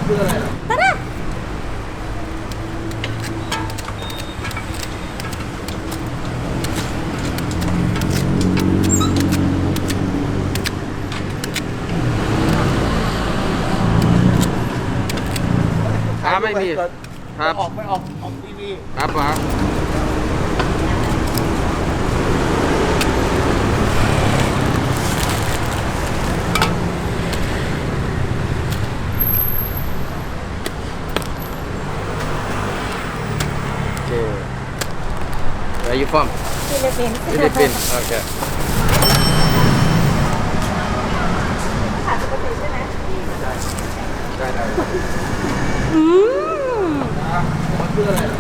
คืออะไรล่ะตาดาไม่มีครับออกไม่ออกออกทีวี ครับครับโอเค Where are you from ฟิลิปปินส์ Philippines okay ขาดปกติใช่ไหม ได้ อืม มันคืออะไรล่ะ